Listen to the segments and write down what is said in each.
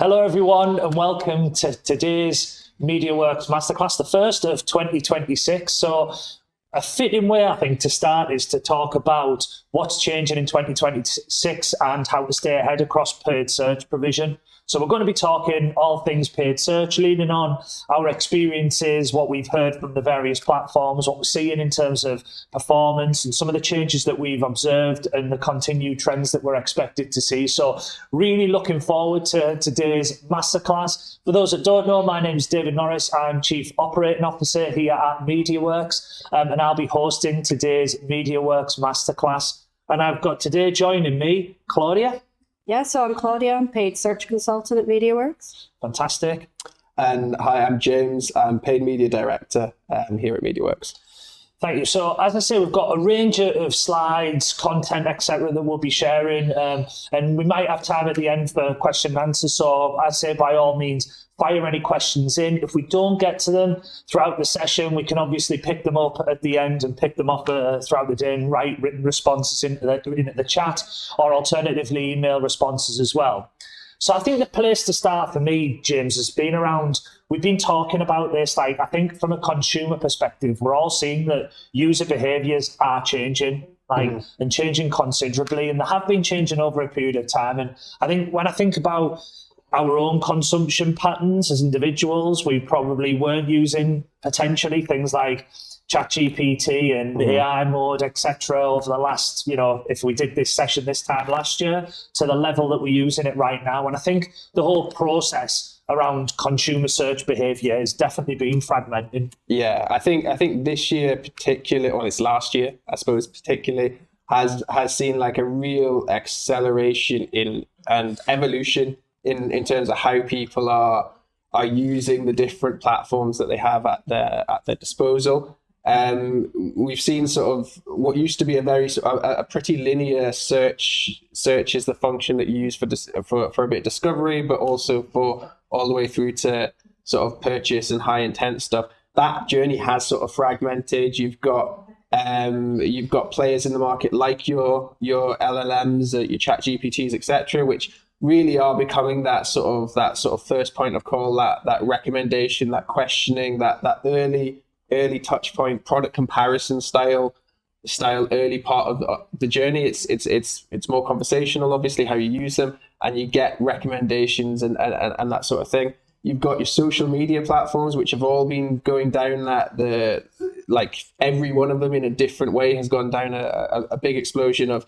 Hello, everyone, and welcome to today's MediaWorks Masterclass, the first of 2026. So a fitting way, I think, to start is to talk about what's changing in 2026 and how to stay ahead across paid search provision. So we're going to be talking all things paid search, leaning on our experiences, what we've heard from the various platforms, what we're seeing in terms of performance and some of the changes that we've observed and the continued trends that we're expected to see. So really looking forward to today's masterclass. For those that don't know, my name is David Norris. I'm Chief Operating Officer here at MediaWorks, and I'll be hosting today's MediaWorks Masterclass. And I've got today joining me, Claudia. Yeah, so I'm Claudia, I'm paid search consultant at MediaWorks. Fantastic. And hi, I'm James. I'm paid media director here at MediaWorks. Thank you. So, as I say, we've got a range of slides, content, etc., that we'll be sharing, and we might have time at the end for question and answer. So, I say by all means, fire any questions in. If we don't get to them throughout the session, we can obviously pick them up at the end and pick them up throughout the day and write written responses into the chat, or alternatively email responses as well. So I think the place to start for me, James, has been around, we've been talking about this, I think from a consumer perspective, we're all seeing that user behaviors are changing, and changing considerably, and they have been changing over a period of time. And I think when I think about our own consumption patterns as individuals, we probably weren't using potentially things like ChatGPT and AI mode, etc., over the last, if we did this session this time last year, to the level that we're using it right now. And I think the whole process around consumer search behavior has definitely been fragmented. Yeah, I think this year particularly, or this last year, I suppose particularly, has seen like a real acceleration in and evolution in terms of how people are using the different platforms that they have at their disposal. We've seen sort of what used to be a pretty linear search. Search is the function that you use for a bit of discovery, but also for all the way through to sort of purchase and high intent stuff. That journey has sort of fragmented. You've got players in the market like your LLMs, your ChatGPTs, etc., which really are becoming that sort of first point of call, that recommendation, that questioning, that early touch point, product comparison style early part of the journey. It's more conversational, obviously, how you use them, and you get recommendations and that sort of thing. You've got your social media platforms, which have all been going down every one of them in a different way has gone down a big explosion of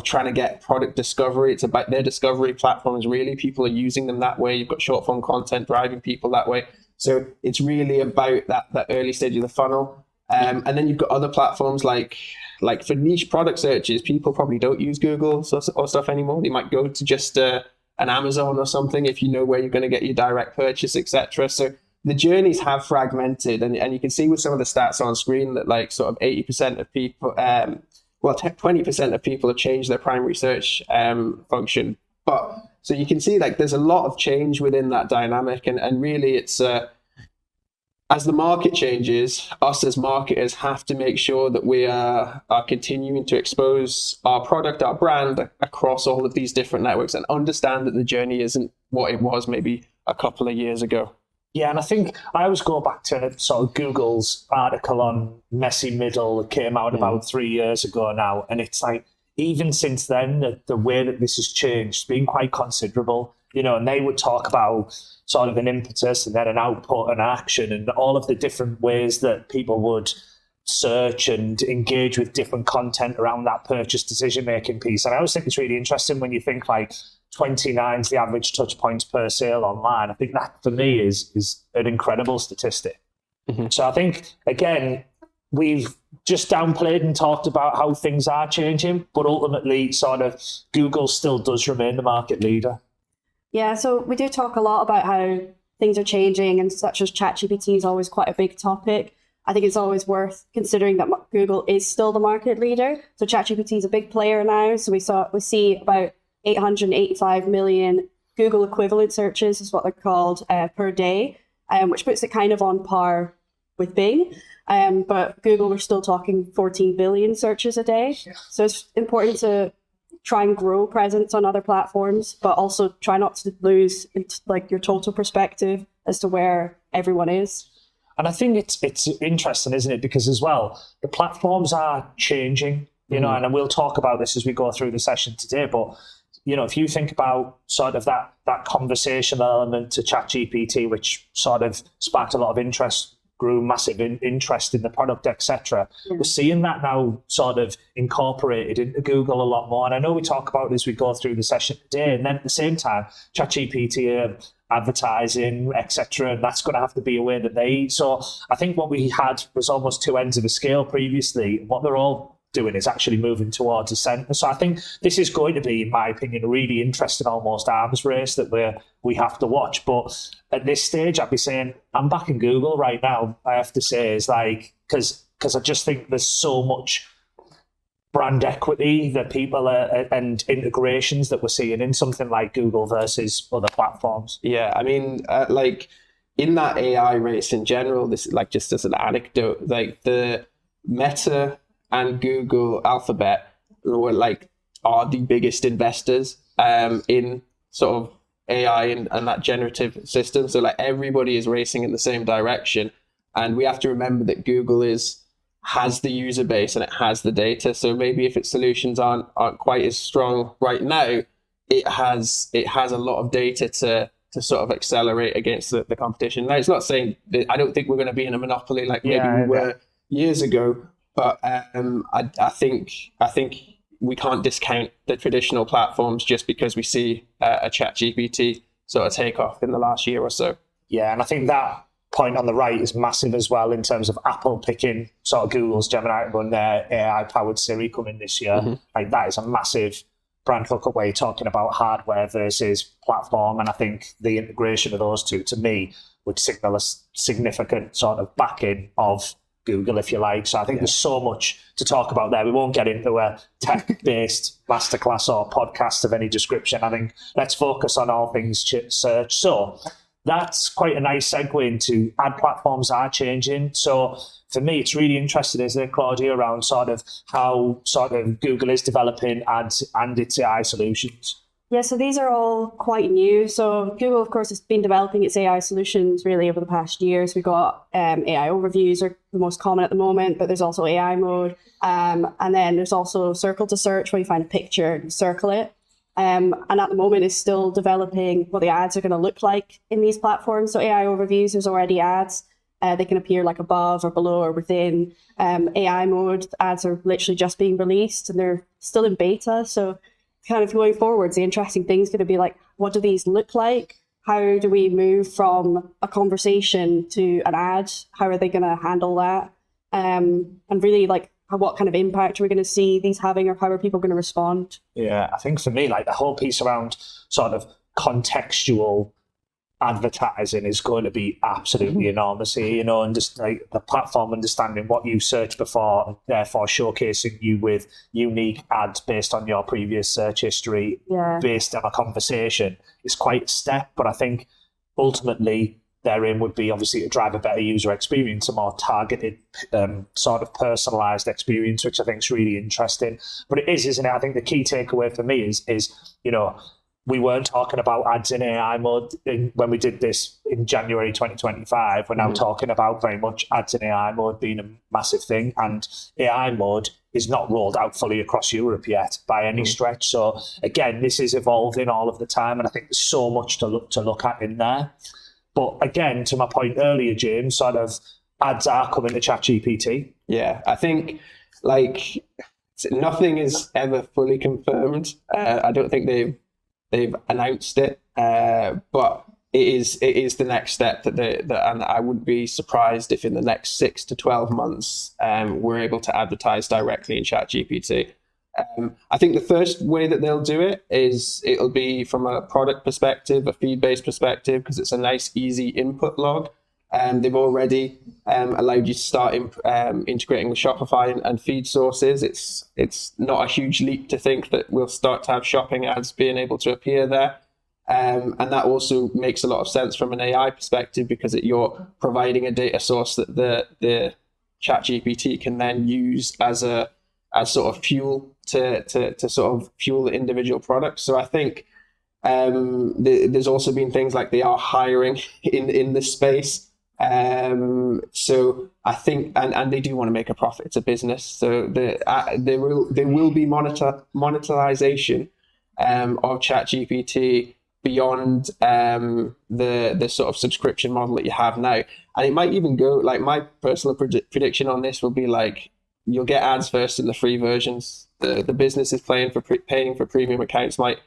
trying to get product discovery. It's about their discovery platforms, really. People are using them that way. You've got short form content driving people that way. So it's really about that early stage of the funnel. And then you've got other platforms like for niche product searches, people probably don't use Google or stuff anymore. They might go to just an Amazon or something if you know where you're going to get your direct purchase, etc. So the journeys have fragmented, and you can see with some of the stats on screen that like sort of 80% of people, 20% of people have changed their primary search function. But so you can see like there's a lot of change within that dynamic, and really it's as the market changes, us as marketers have to make sure that we are continuing to expose our product, our brand across all of these different networks, and understand that the journey isn't what it was maybe a couple of years ago. Yeah, and I think I always go back to sort of Google's article on messy middle that came out about 3 years ago now, and it's like, even since then, the way that this has changed has been quite considerable, and they would talk about sort of an impetus and then an output and action and all of the different ways that people would search and engage with different content around that purchase decision-making piece. And I always think it's really interesting when you think like 29 is the average touch points per sale online. I think that for me is an incredible statistic. So I think, again, we've just downplayed and talked about how things are changing, but ultimately sort of Google still does remain the market leader. Yeah, so we do talk a lot about how things are changing, and such as ChatGPT is always quite a big topic. I think it's always worth considering that Google is still the market leader. So ChatGPT is a big player now. So we see about 885 million Google equivalent searches is what they're called per day, which puts it kind of on par with Bing. But Google, we're still talking 14 billion searches a day. So it's important to try and grow presence on other platforms, but also try not to lose like your total perspective as to where everyone is. And I think it's interesting, isn't it? Because as well, the platforms are changing, you know, and we'll talk about this as we go through the session today. But, you know, if you think about sort of that conversational element to ChatGPT, which sort of sparked a lot of interest, grew massive interest in the product, etc. We're seeing that now sort of incorporated into Google a lot more. And I know we talk about it as we go through the session today. And then at the same time, ChatGPT, advertising, etc., and that's going to have to be a way that they eat. So I think what we had was almost two ends of a scale previously. What they're all doing is actually moving towards a centre. So I think this is going to be, in my opinion, a really interesting almost arms race that we have to watch. But at this stage, I'd be saying I'm backing Google right now. I have to say, is like because I just think there's so much brand equity that people are, and integrations that we're seeing in something like Google versus other platforms. Yeah, I mean, like in that AI race in general, this like just as an anecdote, like the Meta and Google Alphabet are the biggest investors in sort of AI and that generative system. So like everybody is racing in the same direction, and we have to remember that Google has the user base and it has the data. So maybe if its solutions aren't quite as strong right now, it has a lot of data to sort of accelerate against the competition. Now, it's not saying that I don't think we're going to be in a monopoly like maybe we were years ago, but I think we can't discount the traditional platforms just because we see a ChatGPT sort of take off in the last year or so. Yeah, and I think that point on the right is massive as well in terms of Apple picking sort of Google's Gemini to run their AI-powered Siri coming this year. Like that is a massive brand hookup where you're talking about hardware versus platform, and I think the integration of those two, to me, would signal a significant sort of backing of Google, if you like. So I think there's so much to talk about there. We won't get into a tech-based masterclass or podcast of any description. I think let's focus on all things search. So that's quite a nice segue into ad platforms are changing. So for me, it's really interesting, isn't it, Claudia, around sort of how sort of Google is developing ads and its AI solutions. Yeah, so these are all quite new. So Google, of course, has been developing its AI solutions really over the past years. We've got AI overviews are the most common at the moment, but there's also AI mode. And then there's also circle to search, where you find a picture and circle it. And at the moment is still developing what the ads are going to look like in these platforms. So AI overviews, there's already ads. They can appear like above or below or within. AI mode, ads are literally just being released and they're still in beta. So kind of going forwards, the interesting thing is going to be like, what do these look like? How do we move from a conversation to an ad? How are they going to handle that? And really like, what kind of impact are we going to see these having, or how are people going to respond? Yeah, I think for me, like the whole piece around sort of contextual advertising is going to be absolutely enormous here, you know, and just like the platform understanding what you searched before, and therefore showcasing you with unique ads based on your previous search history, based on a conversation is quite a step. But I think ultimately their aim would be obviously to drive a better user experience, a more targeted, sort of personalized experience, which I think is really interesting. But it is, isn't it? I think the key takeaway for me is you know, we weren't talking about ads in AI mode when we did this in January 2025. We're now talking about very much ads in AI mode being a massive thing, and AI mode is not rolled out fully across Europe yet by any stretch. So again, this is evolving all of the time, and I think there's so much to look at in there. But again, to my point earlier, James, sort of ads are coming to ChatGPT. Yeah, I think like nothing is ever fully confirmed. I don't think they've announced it, but it is the next step and I would be surprised if in the next 6 to 12 months we're able to advertise directly in ChatGPT. I think the first way that they'll do it is it'll be from a product perspective, a feed-based perspective, because it's a nice, easy input log. They've already allowed you to start integrating with Shopify and feed sources. It's not a huge leap to think that we'll start to have shopping ads being able to appear there. And that also makes a lot of sense from an AI perspective, because you're providing a data source that the ChatGPT can then use as sort of fuel to sort of fuel the individual products. So I think there's also been things like they are hiring in this space. So I think, and they do want to make a profit. It's a business, so there will be monetization of ChatGPT beyond the sort of subscription model that you have now, and it might even go like my personal prediction on this will be like you'll get ads first in the free versions. The businesses paying for premium accounts might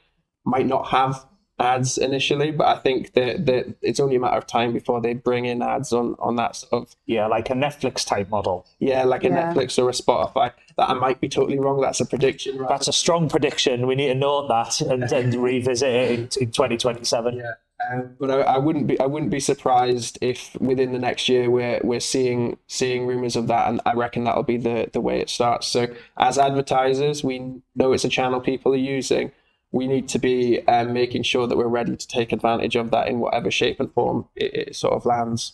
not have ads initially, but I think that it's only a matter of time before they bring in ads on that sort of like a Netflix type model. Yeah, like a Netflix or a Spotify. That I might be totally wrong. That's a prediction. Right? That's a strong prediction. We need to note that and revisit it in 2027. Yeah, but I wouldn't be surprised if within the next year we're seeing rumors of that, and I reckon that'll be the way it starts. So as advertisers, we know it's a channel people are using. We need to be making sure that we're ready to take advantage of that in whatever shape and form it sort of lands.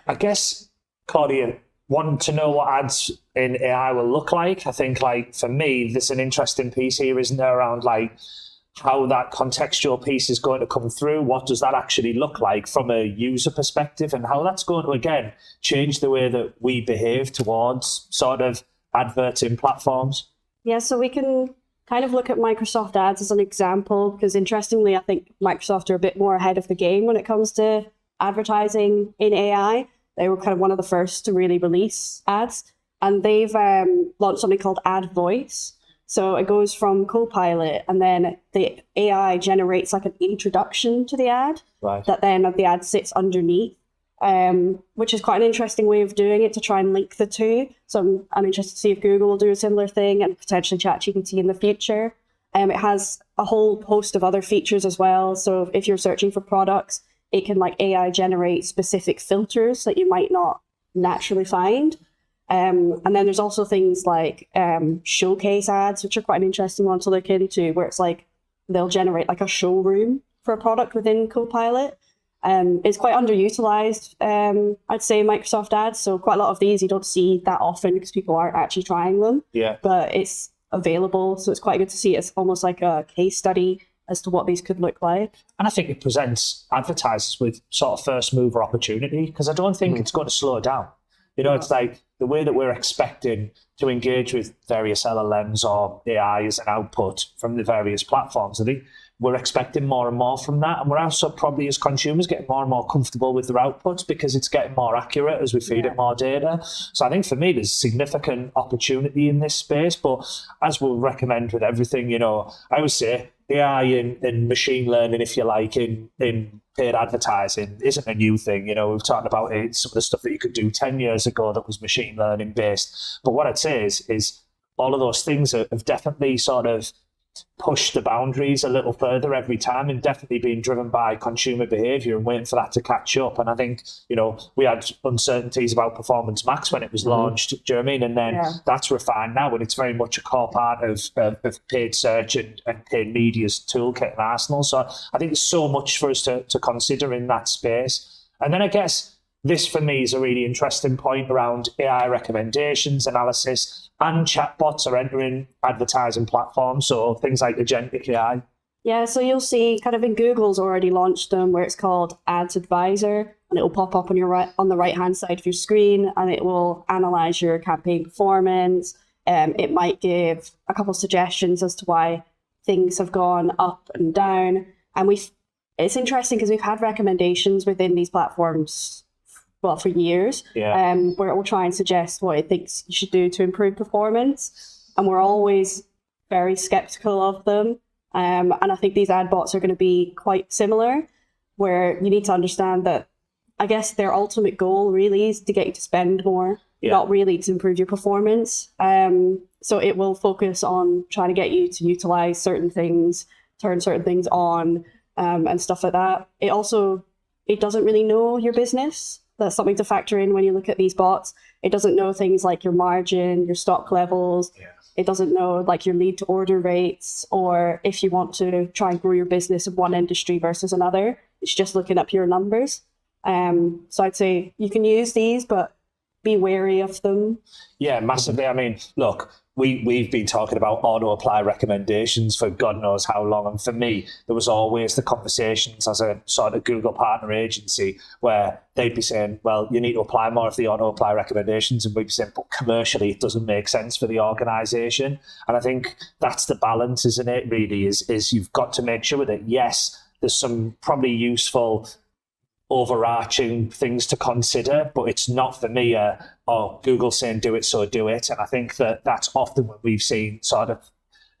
I guess, Claudia, wanting to know what ads in AI will look like, I think, like, for me, there's an interesting piece here, isn't there, around, like, how that contextual piece is going to come through. What does that actually look like from a user perspective, and how that's going to, again, change the way that we behave towards sort of adverts in platforms? Yeah, so we can kind of look at Microsoft ads as an example, because interestingly, I think Microsoft are a bit more ahead of the game when it comes to advertising in AI. They were kind of one of the first to really release ads, and they've launched something called Ad Voice. So it goes from Copilot, and then the AI generates like an introduction to the ad, right, that then the ad sits underneath, which is quite an interesting way of doing it to try and link the two. So I'm interested to see if Google will do a similar thing, and potentially ChatGPT in the future. It has a whole host of other features as well. So if you're searching for products, it can like AI generate specific filters that you might not naturally find. And then there's also things like showcase ads, which are quite an interesting one to look into, where it's like they'll generate like a showroom for a product within Copilot. It's quite underutilized, I'd say, Microsoft ads. So quite a lot of these you don't see that often because people aren't actually trying them. Yeah. But it's available, so it's quite good to see. It's almost like a case study as to what these could look like. And I think it presents advertisers with sort of first mover opportunity, because I don't think it's going to slow down. You know, it's like the way that we're expecting to engage with various LLMs or AI as an output from the various platforms. I think we're expecting more and more from that. And we're also probably, as consumers, getting more and more comfortable with their outputs because it's getting more accurate as we feed it more data. So I think for me, there's significant opportunity in this space. But as we'll recommend with everything, you know, I would say AI and machine learning, if you like, in paid advertising isn't a new thing. You know, we've talked about it, some of the stuff that you could do 10 years ago that was machine learning based. But what I'd say is all of those things have definitely sort of push the boundaries a little further every time, and definitely being driven by consumer behavior and waiting for that to catch up. And I think, you know, we had uncertainties about Performance Max when it was launched, do you know what I mean? And then that's refined now, and it's very much a core part of paid search and paid media's toolkit and arsenal. So I think there's so much for us to consider in that space. And then I guess this for me is a really interesting point around AI recommendations, analysis, and chatbots are entering advertising platforms. So things like agentic AI. Yeah, so you'll see kind of in Google's already launched them where it's called Ads Advisor, and it will pop up on the right hand side of your screen, and it will analyze your campaign performance. It might give a couple of suggestions as to why things have gone up and down. And it's interesting because we've had recommendations within these platforms for years, where it will try and suggest what it thinks you should do to improve performance. And we're always very skeptical of them. And I think these ad bots are going to be quite similar, where you need to understand that, I guess, their ultimate goal really is to get you to spend more, not really to improve your performance. So it will focus on trying to get you to utilize certain things, turn certain things on, and stuff like that. It doesn't really know your business. That's something to factor in when you look at these bots. It doesn't know things like your margin, your stock levels. It doesn't know like your lead to order rates, or if you want to try and grow your business in one industry versus another. It's just looking up your numbers. So I'd say you can use these, but be wary of them? Yeah, massively. I mean, look, we've been talking about auto apply recommendations for God knows how long. And for me, there was always the conversations as a sort of Google partner agency where they'd be saying, well, you need to apply more of the auto apply recommendations. And we'd be saying, but commercially, it doesn't make sense for the organization. And I think that's the balance, isn't it, really, is you've got to make sure that, yes, there's some probably useful overarching things to consider, but it's not for me Google saying do it, so do it. And I think that that's often when we've seen sort of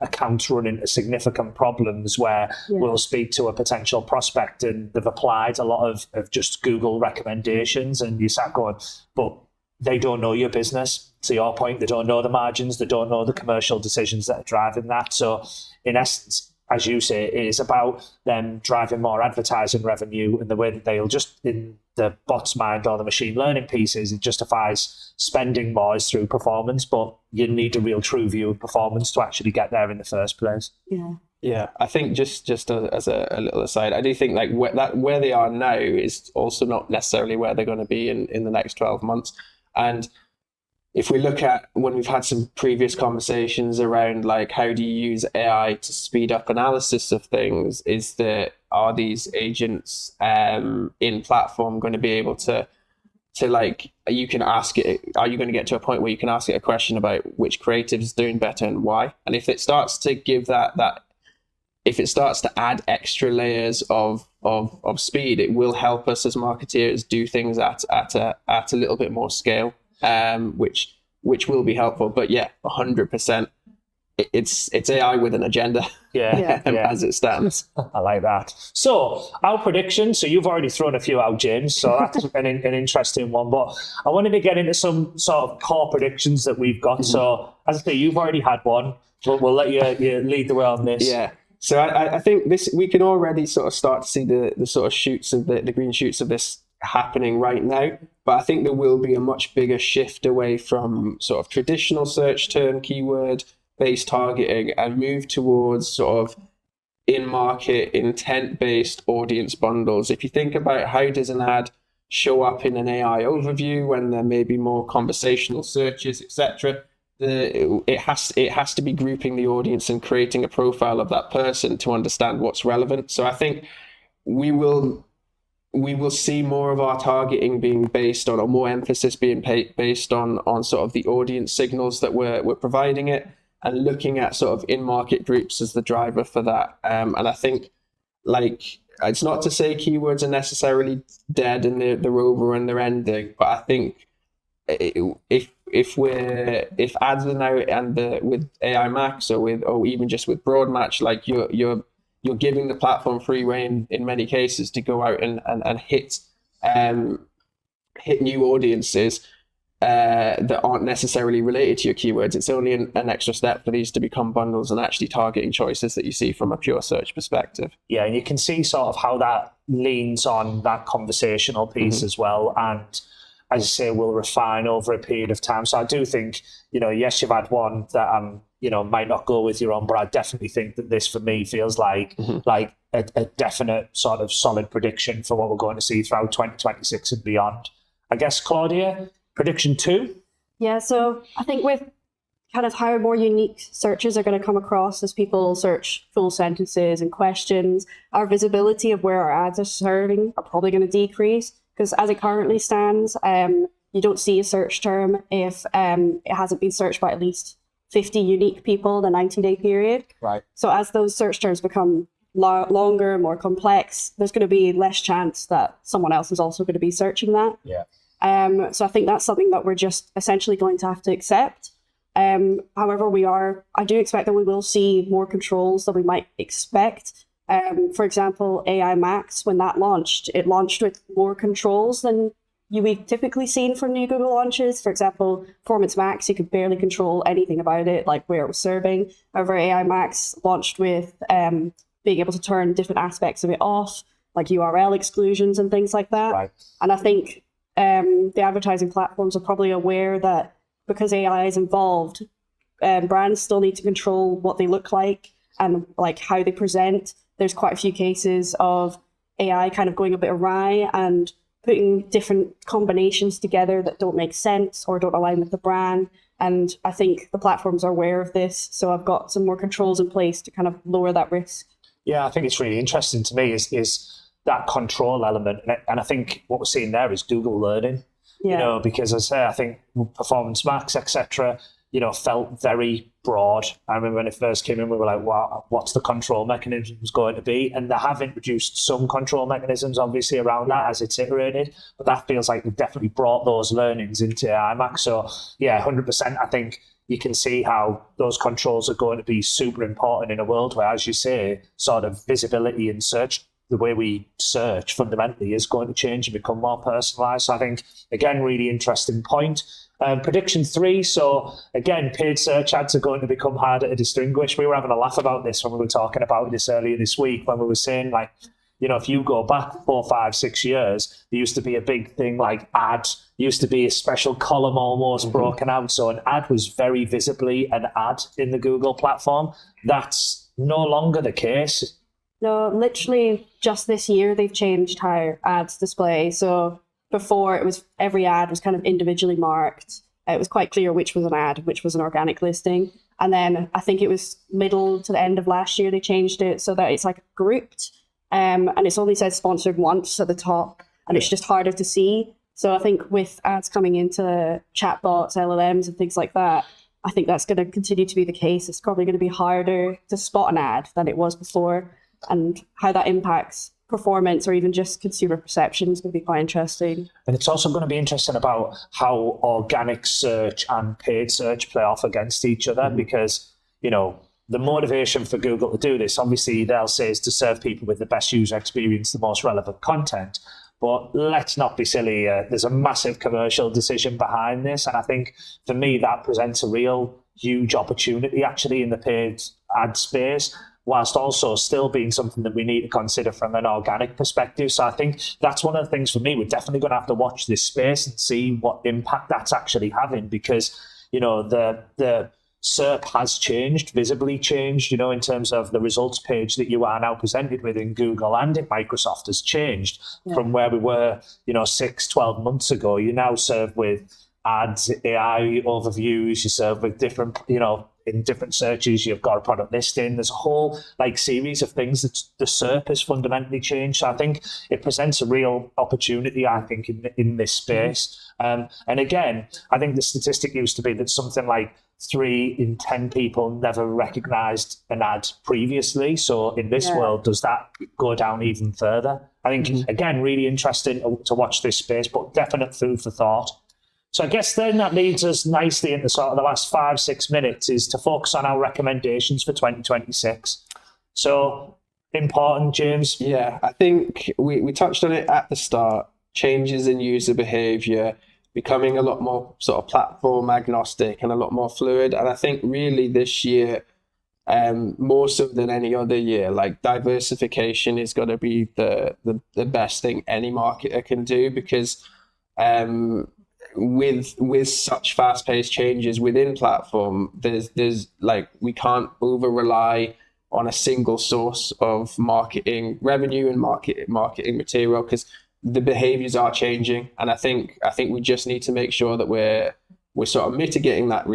accounts run into significant problems where we'll speak to a potential prospect and they've applied a lot of just Google recommendations, and you sat going, but they don't know your business. To your point, they don't know the margins, they don't know the commercial decisions that are driving that. So in essence, as you say, it is about them driving more advertising revenue, and the way that they'll just, in the bot's mind or the machine learning pieces, it justifies spending more is through performance, but you need a real true view of performance to actually get there in the first place. Yeah, I think just as a little aside, I do think like where they are now is also not necessarily where they're going to be in the next 12 months. And if we look at when we've had some previous conversations around like how do you use AI to speed up analysis of things, are these agents in platform going to be able to like, you can ask it, are you going to get to a point where you can ask it a question about which creative is doing better and why? And if it starts to give if it starts to add extra layers of speed, it will help us as marketeers do things at a little bit more scale. Which will be helpful, but 100%, it's AI with an agenda. As it stands. I like that. So our prediction. So you've already thrown a few out, James. So that's an interesting one. But I wanted to get into some sort of core predictions that we've got. So as I say, you've already had one, but we'll let you lead the way on this. Yeah. So I think we can already sort of start to see the sort of shoots of the green shoots of this happening right now, but I think there will be a much bigger shift away from sort of traditional search term keyword based targeting and move towards sort of in-market intent based audience bundles. If you think about how does an ad show up in an AI overview when there may be more conversational searches, etc., it has to be grouping the audience and creating a profile of that person to understand what's relevant. So I think we will see more of our targeting being based on, or more emphasis being based on sort of the audience signals that we're providing it, and looking at sort of in-market groups as the driver for that. And I think, like, it's not to say keywords are necessarily dead and they're over and they're ending, but I think if ads are now and with AI Max or even just with Broad Match, like you're giving the platform free rein in many cases to go out and hit new audiences that aren't necessarily related to your keywords. It's only an extra step for these to become bundles and actually targeting choices that you see from a pure search perspective. Yeah, and you can see sort of how that leans on that conversational piece as well. And as I say, we'll refine over a period of time. So I do think, yes, you've had one that might not go with your own, but I definitely think that this for me feels like a definite sort of solid prediction for what we're going to see throughout 2026 and beyond. I guess, Claudia, prediction 2? Yeah, so I think with kind of how more unique searches are going to come across as people search full sentences and questions, our visibility of where our ads are serving are probably going to decrease, because as it currently stands, you don't see a search term if it hasn't been searched by at least 50 unique people in a 90-day period. Right. So as those search terms become longer, more complex, there's going to be less chance that someone else is also going to be searching that. Yeah. So I think that's something that we're just essentially going to have to accept. However, I do expect that we will see more controls than we might expect. For example, AI Max, when that launched, it launched with more controls than we've typically seen from new Google launches. For example, Performance Max, you could barely control anything about it, like where it was serving. However, AI Max launched with being able to turn different aspects of it off, like URL exclusions and things like that. Right. And I think the advertising platforms are probably aware that because AI is involved, brands still need to control what they look like and like how they present. There's quite a few cases of AI kind of going a bit awry and putting different combinations together that don't make sense or don't align with the brand. And I think the platforms are aware of this. So I've got some more controls in place to kind of lower that risk. Yeah, I think it's really interesting to me is that control element. And I think what we're seeing there is Google learning, because as I say, I think Performance Max, etc., felt very broad. I remember when it first came in, we were like, wow, what's the control mechanisms going to be? And they have introduced some control mechanisms, obviously, around that as it's iterated. But that feels like they've definitely brought those learnings into IMAX. So, yeah, 100%, I think you can see how those controls are going to be super important in a world where, as you say, sort of visibility and search, the way we search fundamentally is going to change and become more personalized. So I think, again, really interesting point. Prediction 3. So again, paid search ads are going to become harder to distinguish. We were having a laugh about this when we were talking about this earlier this week, when we were saying, like, if you go back 4, 5, 6 years, there used to be a big thing like ad, used to be a special column almost broken out. So an ad was very visibly an ad in the Google platform. That's no longer the case. No, literally just this year, they've changed how ads display. So before, it was every ad was kind of individually marked. It was quite clear which was an ad, which was an organic listing. And then I think it was middle to the end of last year, they changed it so that it's like grouped. And it's only says sponsored once at the top, and it's just harder to see. So I think with ads coming into chatbots, LLMs and things like that, I think that's going to continue to be the case. It's probably going to be harder to spot an ad than it was before. And how that impacts performance or even just consumer perception is going to be quite interesting. And it's also going to be interesting about how organic search and paid search play off against each other, because, the motivation for Google to do this, obviously they'll say, is to serve people with the best user experience, the most relevant content. But let's not be silly. There's a massive commercial decision behind this. And I think for me, that presents a real huge opportunity actually in the paid ad space, whilst also still being something that we need to consider from an organic perspective. So I think that's one of the things for me. We're definitely going to have to watch this space and see what impact that's actually having, because, the SERP has changed, visibly changed, in terms of the results page that you are now presented with in Google and in Microsoft has changed from where we were, 6, 12 months ago. You're now served with ads, AI overviews, you serve with different, in different searches, you've got a product listing. There's a whole series of things that the SERP has fundamentally changed. So I think it presents a real opportunity, I think, in this space. And again, I think the statistic used to be that something like 3 in 10 people never recognized an ad previously. So in this world, does that go down even further? I think, again, really interesting to watch this space, but definite food for thought. So I guess then that leads us nicely into sort of the last 5-6 minutes is to focus on our recommendations for 2026. So important, James. Yeah, I think we touched on it at the start. Changes in user behavior, becoming a lot more sort of platform agnostic and a lot more fluid. And I think really this year, more so than any other year, like diversification is going to be the best thing any marketer can do, because with such fast-paced changes within platform, there's like, we can't over rely on a single source of marketing revenue and marketing material, because the behaviors are changing. And I think we just need to make sure that we're sort of mitigating that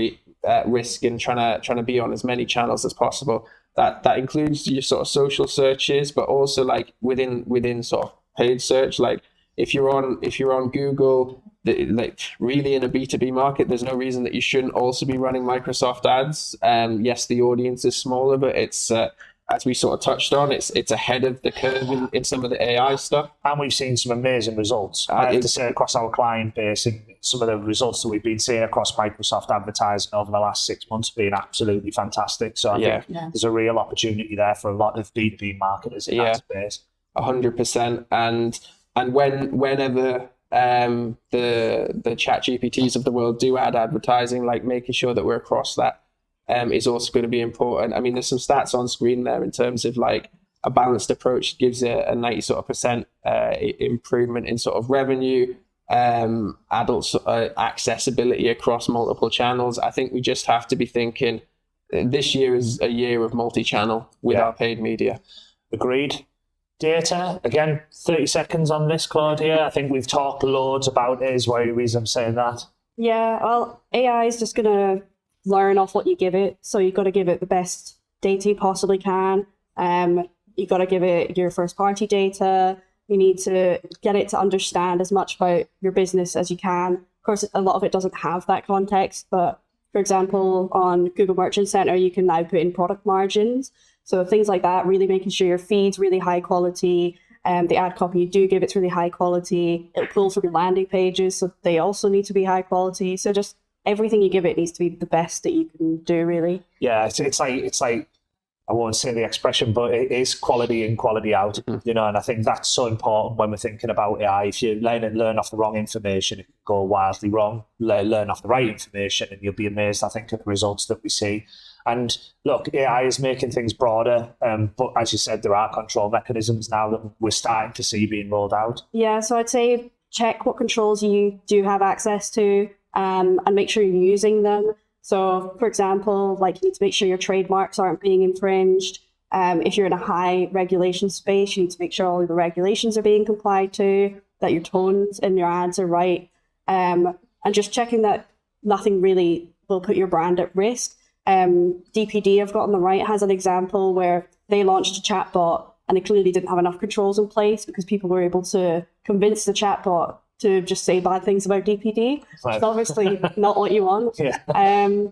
risk and trying to be on as many channels as possible. That includes your sort of social searches, but also like within sort of paid search. Like if you're on Google, like really in a B2B market, there's no reason that you shouldn't also be running Microsoft ads. Yes, the audience is smaller, but it's as we sort of touched on, it's ahead of the curve in some of the AI stuff. And we've seen some amazing results. I have to say, across our client base, and some of the results that we've been seeing across Microsoft advertising over the last 6 months have been absolutely fantastic. So I think there's a real opportunity there for a lot of B2B marketers in that space. 100%. And whenever the chat GPTs of the world do add advertising, like making sure that we're across that is also going to be important. I mean, there's some stats on screen there in terms of like a balanced approach gives a 90 sort of percent improvement in sort of revenue, adult accessibility across multiple channels. I think we just have to be thinking this year is a year of multi-channel with our paid media. Agreed. Data, again, 30 seconds on this, Claude, here. I think we've talked loads about it, is why the reason I'm saying that. Yeah, well, AI is just going to learn off what you give it. So you've got to give it the best data you possibly can. You've got to give it your first-party data. You need to get it to understand as much about your business as you can. Of course, a lot of it doesn't have that context, but for example, on Google Merchant Center, you can now put in product margins. So things like that, really making sure your feed's really high quality. The ad copy you do give, it's really high quality. It'll pull from your landing pages, so they also need to be high quality. So just everything you give it needs to be the best that you can do, really. Yeah, it's like I won't say the expression, but it is quality in, quality out, you know, and I think that's so important when we're thinking about AI. If you learn off the wrong information, it can go wildly wrong. Learn off the right information and you'll be amazed, I think, at the results that we see. And look, AI is making things broader, but as you said, there are control mechanisms now that we're starting to see being rolled out. Yeah, so I'd say check what controls you do have access to, and make sure you're using them. So, for example, like you need to make sure your trademarks aren't being infringed. If you're in a high regulation space, you need to make sure all of the regulations are being complied to, that your tones and your ads are right, and just checking that nothing really will put your brand at risk. DPD, I've got on the right, has an example where they launched a chatbot and they clearly didn't have enough controls in place because people were able to convince the chatbot to just say bad things about DPD. Right. It's obviously not what you want. Yeah.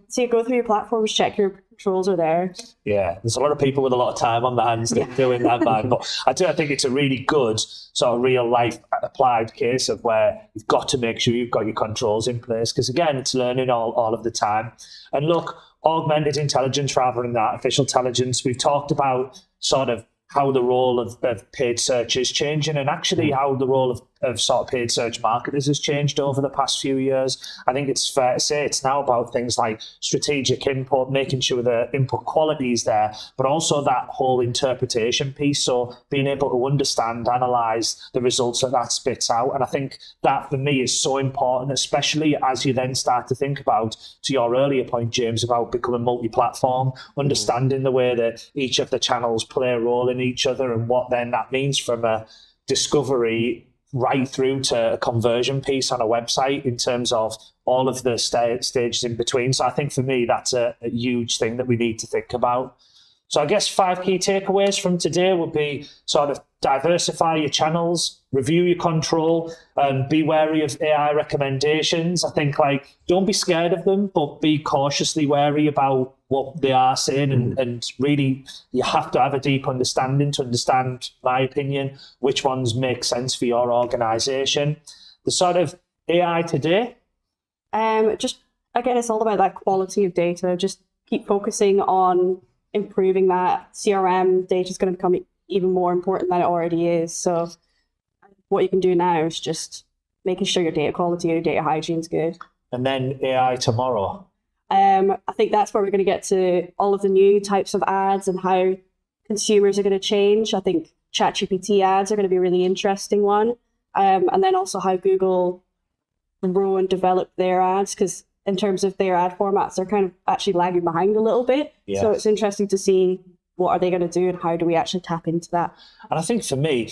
So you go through your platforms, check your controls are there. Yeah, there's a lot of people with a lot of time on their hands doing that, man. But I think it's a really good sort of real life applied case of where you've got to make sure you've got your controls in place, because again, it's learning all of the time. And look, augmented intelligence rather than artificial intelligence. We've talked about sort of how the role of paid search is changing, and actually how the role of sort of paid search marketers has changed over the past few years. I think it's fair to say it's now about things like strategic input, making sure the input quality is there, but also that whole interpretation piece. So being able to understand, analyze the results that spits out. And I think that for me is so important, especially as you then start to think about, to your earlier point, James, about becoming multi-platform, understanding the way that each of the channels play a role in each other and what then that means from a discovery right through to a conversion piece on a website in terms of all of the stages in between. So I think for me, that's a huge thing that we need to think about. So I guess 5 key takeaways from today would be sort of diversify your channels, review your control, and be wary of AI recommendations. I think don't be scared of them, but be cautiously wary about what they are saying. And really, you have to have a deep understanding to understand, my opinion, which ones make sense for your organization. The sort of AI today. Just, again, it's all about that quality of data. Just keep focusing on improving that. CRM data is going to become even more important than it already is. So what you can do now is just making sure your data quality, your data hygiene is good. And then AI tomorrow. I think that's where we're going to get to all of the new types of ads and how consumers are going to change. I think ChatGPT ads are going to be a really interesting one. And then also how Google grow and develop their ads, because in terms of their ad formats, they're kind of actually lagging behind a little bit. Yeah. So it's interesting to see what are they going to do and how do we actually tap into that. And I think for me,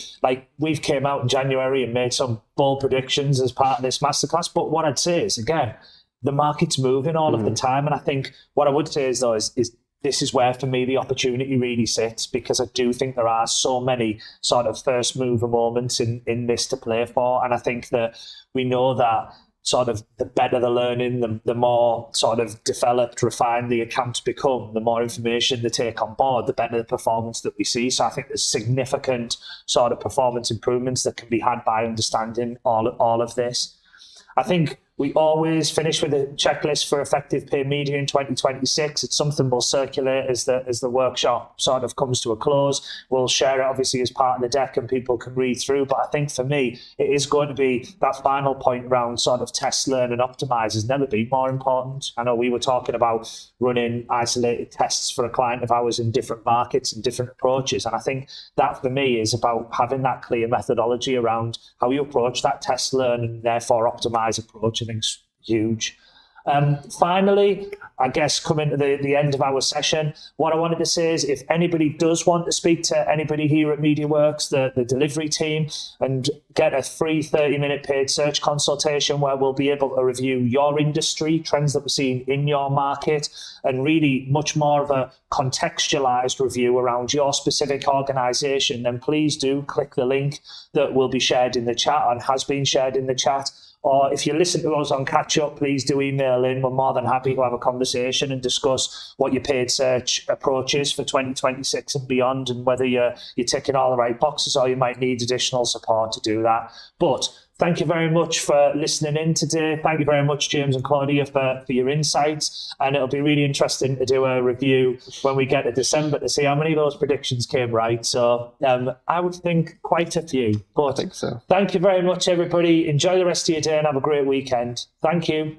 we've came out in January and made some bold predictions as part of this masterclass. But what I'd say is, again, the market's moving all of the time. And I think what I would say is, though, is this is where, for me, the opportunity really sits, because I do think there are so many sort of first mover moments in this to play for. And I think that we know that sort of the better the learning, the more sort of developed, refined the accounts become, the more information they take on board, the better the performance that we see. So I think there's significant sort of performance improvements that can be had by understanding all of this. I think we always finish with a checklist for effective paid media in 2026. It's something we'll circulate as the workshop sort of comes to a close. We'll share it obviously as part of the deck and people can read through. But I think for me, it is going to be that final point around sort of test, learn and optimize has never been more important. I know we were talking about running isolated tests for a client of ours in different markets and different approaches. And I think that for me is about having that clear methodology around how you approach that test, learn and therefore optimize approach. I think is huge. Finally, I guess coming to the end of our session, what I wanted to say is if anybody does want to speak to anybody here at MediaWorks, the delivery team, and get a free 30-minute paid search consultation where we'll be able to review your industry, trends that we're seeing in your market, and really much more of a contextualized review around your specific organization, then please do click the link that will be shared in the chat and has been shared in the chat. Or if you listen to us on catch up, please do email in. We're more than happy to have a conversation and discuss what your paid search approach is for 2026 and beyond, and whether you're ticking all the right boxes or you might need additional support to do that. But thank you very much for listening in today. Thank you very much, James and Claudia, for your insights. And it'll be really interesting to do a review when we get to December to see how many of those predictions came right. So I would think quite a few. But I think so. Thank you very much, everybody. Enjoy the rest of your day and have a great weekend. Thank you.